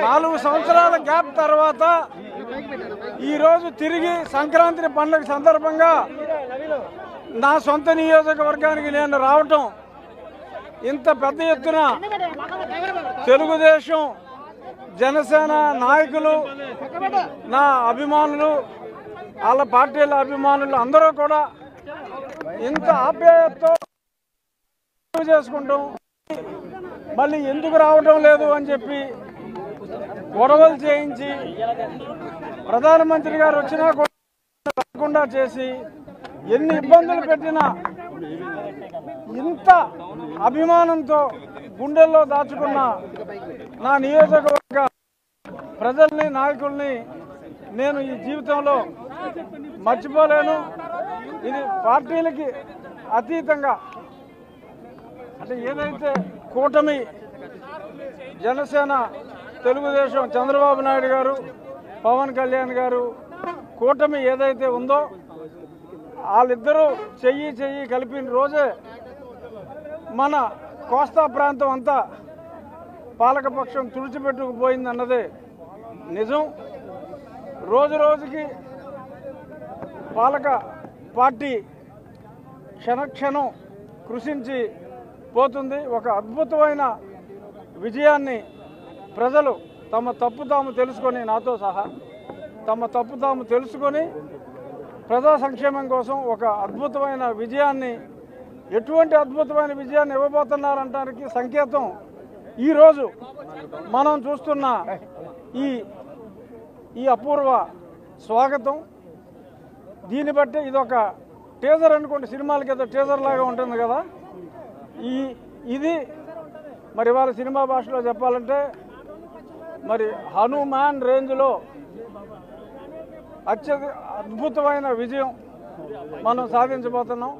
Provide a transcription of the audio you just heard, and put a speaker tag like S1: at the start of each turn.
S1: 4 సంవత్సరాల గ్యాప్ తర్వాత ఈరోజు తిరిగి సంక్రాంతి పండుగ సందర్భంగా నా సొంత నియోజకవర్గానికి నేను రావటం, ఇంత పెద్ద ఎత్తున తెలుగుదేశం జనసేన నాయకులు, నా అభిమానులు, వాళ్ళ పార్టీల అభిమానులు అందరూ కూడా ఇంత ఆప్యాయతతో చేసుకుంటాం, మళ్ళీ ఎందుకు రావడం లేదు అని చెప్పి గొడవలు చేయించి ప్రధానమంత్రి గారు వచ్చినా కూడా రాకుండా చేసి ఎన్ని ఇబ్బందులు పెట్టినా ఇంత అభిమానంతో గుండెల్లో దాచుకున్న నా నియోజకవర్గ ప్రజల్ని, నాయకుల్ని నేను ఈ జీవితంలో మర్చిపోలేను. ఇది పార్టీలకి అతీతంగా, అంటే ఏదైతే కూటమి జనసేన, తెలుగుదేశం, చంద్రబాబు నాయుడు గారు, పవన్ కళ్యాణ్ గారు కూటమి ఏదైతే ఉందో వాళ్ళిద్దరూ చెయ్యి కలిపిన రోజే మన కోస్తా ప్రాంతం అంతా పాలకపక్షం తుడిచిపెట్టుకుపోయిందన్నదే నిజం. రోజు రోజుకి పాలక పార్టీ క్షణక్షణం కృషించి పోతుంది. ఒక అద్భుతమైన విజయాన్ని ప్రజలు తమ తప్పు తాము తెలుసుకొని, నాతో సహా తమ తప్పు తాము తెలుసుకొని ప్రజా సంక్షేమం కోసం ఒక అద్భుతమైన విజయాన్ని, ఎటువంటి అద్భుతమైన విజయాన్ని ఇవ్వబోతున్నారంటానికి సంకేతం ఈరోజు మనం చూస్తున్న ఈ అపూర్వ స్వాగతం. దీన్ని బట్టి ఇదొక టీజర్ అనుకోండి, సినిమాలకి ఏదో టీజర్ లాగా ఉంటుంది కదా. ఇది మరి వాళ్ళ సినిమా భాషలో చెప్పాలంటే మరి హనుమాన్ రేంజ్లో అద్భుతమైన విజయం మనం సాధించబోతున్నాం.